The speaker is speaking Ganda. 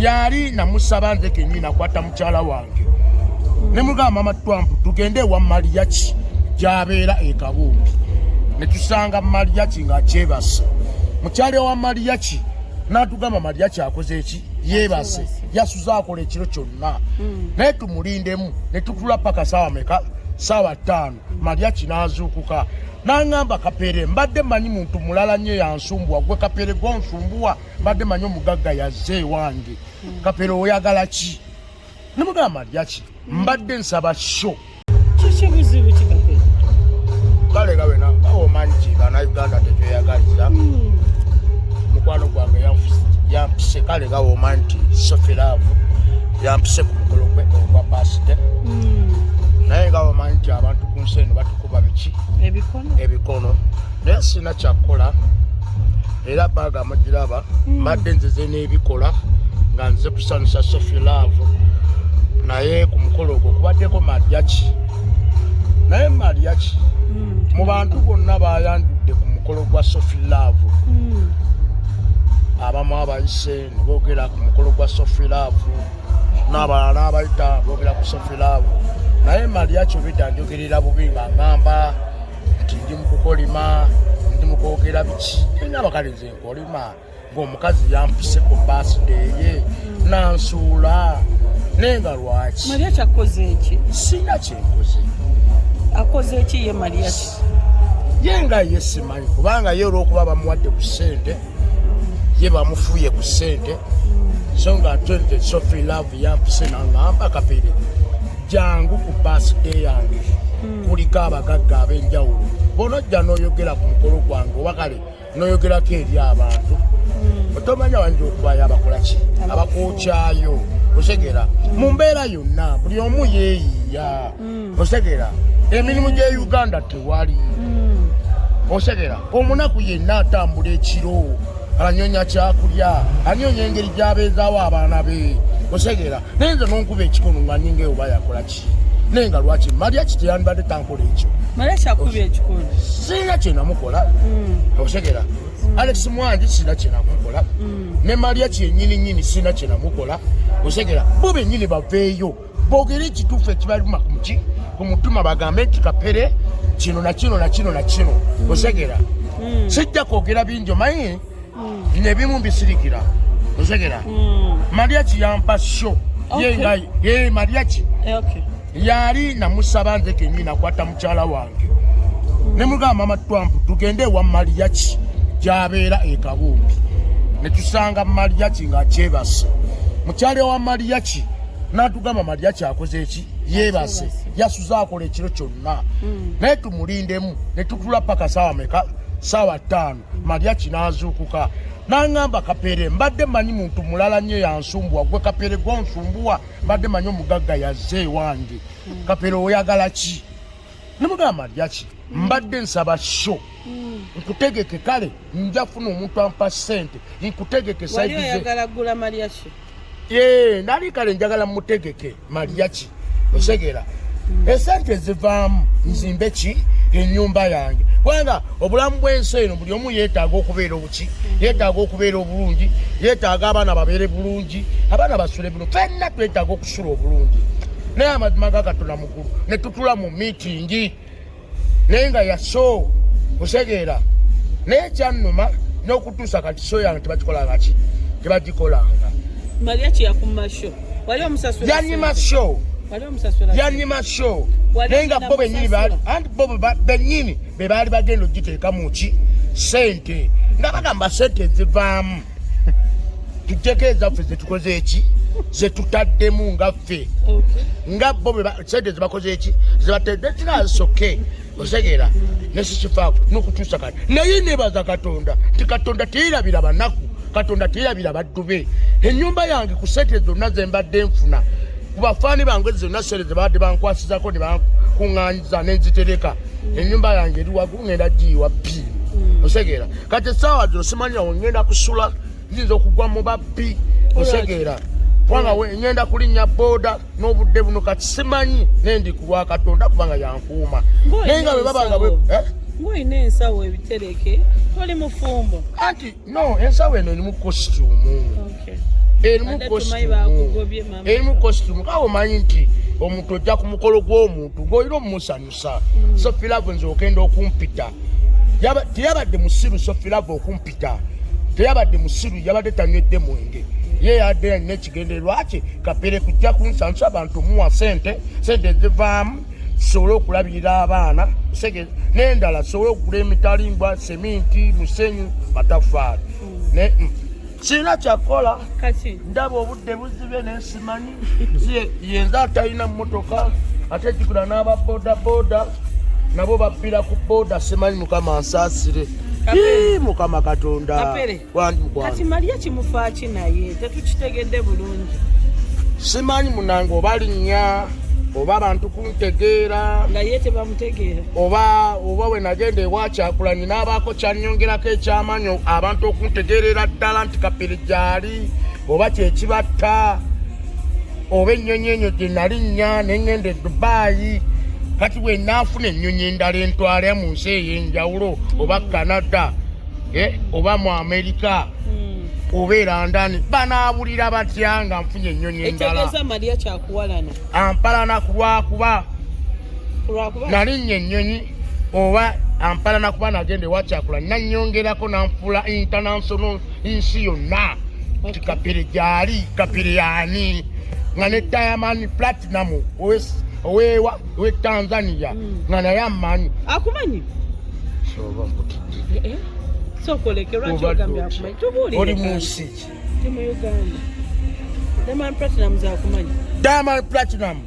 yali namusaba nze kenyini nakwata mukyala wange ne mugamba mama Trump tugende wa Mariachi gy'abeera e Kabumbi ne tusanga Mariachi ng'akyebase mukyali wa Mariachi n'atugamba Mariachi akoze eki yeebase yasuza akola ekiro kyonna naye tumulindemu ne tutula paka saawa 5 Mariachi n'azuukuka n'angamba Kapere mbadde manyi muntu mulala nnyo yansumbuwa gwe Kapere gwonsumbuwa mbadde manyi omugagga yazze wange Kapere oyagala ki ne mugamba Mariachi mbadde nsaba sho kiki buzibu ki Kapere kale gawe omanyi kigana Uganda tetweyagaliza mukwano gwange yampise kale gawe omanyi nti Sophie Love yampise ku mukolo gwe ogwa birthday naye gawe omanyi nti abantu ku nsi eno batukuba biki ebikono naye sina kyakukola era baga amagiraba mbadde nzize n'ebikola nga nze kusanyusa Sophie Love naye ku mukolo ogwo kubaddeko Mariachi naye Mariachi mu bantu bonna bayandudde ku mukolo gwa Sophie Love abamu abayise ne boogera ku mukolo gwa Sophie Love n'abalala abayita boogera ku Sophie Love naye Mariachi obidda njogerera bubi nga ngamba nti ndi mukukolima ndi mukwogera biki n'abakale nze nkolima ng'omukazi yampise ku birthday ye nansuula naye nga lwaki Mariachi akoze eki sina kyenkoze akoze eki ye Mariachi ye nga ye simanyi kubanga ye olw'okuba bamuwadde ku ssente ye bamufuuye ku ssente so nga ate Sophie Love yampise nangamba Kapere jangu ku birthday yange kuliko abagagga ab'enjawulo bonojja n'oyogera ku mukolo gwange oba kale n'oyogerako eri abantu otomanya wanje okubayo abakola ki abakookyayo osegera mu mbeera yonna buli omu yeeyiya osegera emirimu gye Uganda tewali osegera omunaku yenna atambula ekiro anyonya kyakulya anyonya engeri gy'abeezaawo abaana be osegera naye nze n'onkuba ekikono nga ninga oba yakola ki naye nga lwaki Mariachi teyandibadde tankola ekyo Mariachi akubye ekikono sina kyenamukola osegera Alex Mwangi sina kyenamukola ne Mariachi yennyini sina kyenamukola osegera bo bennyini baveeyo boogere ekituufu ekibaluma ku mutima bagambe nti Kapere kino na kino na kino na kino osegera sijja kwogera bingi omanyi nebimu mbisirikira osegera Mariachi yampa sho ye Mariachi yali namusaba nze kenyini nakwata mukyala wange ne mugamba mama Trump tugende wa Mariachi gy'abeera e Kabumbi ne tusanga Mariachi ng'akyebase mukyala wa Mariachi n'atugamba Mariachi akoze eki yeebase yasuza akola ekiro kyonna naye tumulindemu ne tutula paka saawa 5 Mariachi n'azuukuka n'angamba Kapere mbadde manyi muntu mulala nnyo yansumbuwa gwe Kapere gwonsumbuwa mbadde manyi omugagga yazze wange Kapere oyagala ki ne mugamba Mariachi mbadde nsaba sho nkutegeke kale njafuna omuntu ampa ssente nkutegeke wali oyagala gula Mariachi nali kale njagala mutegeke Mariachi osegera esente zivaamu nzimbe ki ennyumba yange kubanga obulamu bw'ensi eno buli omu yeetaaga okubeera obuki yeetaaga okubeera obulungi yeetaaga abaana babeere bulungi abaana basule bulungi fenna twetaaga okusula obulungi naye amazima ga Katonda mukulu ne tutula mu miitingi naye nga yaso osegeera naye kyannuma n'okutuusa kati so yange tebagikolanga ki tebagikolanga Mariachi yakumma sho wali omusasula yanyima sho yanyima sho naye nga bo bennyini baali anti bo bennyini be baali bagenda ogiteeka mu ki ssente nga bagamba ssente zivaamu tutekeeza ffe zetukoze eki zetutaddemu nga ffe nga bo ssente zebakoze eki zebatedde tinasoke osegeera nesikifaako n'okutuusa kati naye nebaza Katonda nti Katonda teyirabira banaku Katonda teyirabira baddu be ennyumba yange ku ssente zonna zembadde nfuna ku bafaani bange zonna ssente zebadde bankwasizako ne bankuŋŋaanyiza nenzitereka ennyumba yange eri waggulu ngenda giyiwa bbiri osegeera kati essaawa zino simanyawo ngenda kusula nzinza okugwa mu babbi osegeera kubanga ngenda kulinnya booda n'obudde buno kati simanyi nendi ku lwa Katonda kubanga yankuuma naye nga bwe babanga ng'olina ensawo ebitereke toli mufumbo anti no ensawo eno erimu kosituumu erimu costume kawo manyi nti omuntu ojja ku mukolo gw'omuntu ng'olina omumusanyusa Sofilavo nze okenda okumpita teyabadde musiru Sofilavo okumpita teyabadde musiru yabadde tanywedde mwenge ye yadde alina ekigendererwa kye Kapere kujja kunsanusa abantu muwa sente zivaamu tusobole okulabirira abaana n'endala tusobole okugula emitalimbwa seminti musenyu matafaali sirina kyakola ndaba obudde buzibye nensimanyi yenza atalina mmotoka ate gigula n'aba bodaboda nabo babbira ku boda simanyi mukama ansaasire mukama Katonda kati Maria kimufaaki naye tetukitegedde bulungi simanyi munange oba linnya oba abantu kuntegeera nga ye tebamutegeera oba we nagenda ewa Kyagulanyi n'abaako kyanyongerako ekyamanyi abantu okuntegeerera ddala nti Kapere gyali oba kyekibatta oba ennyonyi enyo gye nalinnya neŋŋenda e Dubai kati bwe naafuna ennyonyi endala entwala mu nsi ey'enjawulo oba Canada oba mu Amerika obeera ndani banaabulira batya nga nfunye ennyonyi endala etegeeza Maria kyakuwalana ampalana kulwakuba nalinnya ennyonyi oba ampalana kuba nagenda ewa Kyagulanyi nannyongerako nanfuula international nsi yonna nti Kapere gyali Kapere yaani nga ne Diamond Platinum owewa owe Tanzania nga naye amanyi akumanyi soba nkutidde sokolekerwa kyogambye akumanyi tubuulire oli mu nsi ti mu Uganda Diamond Platinum zakumanyi Diamond Platinum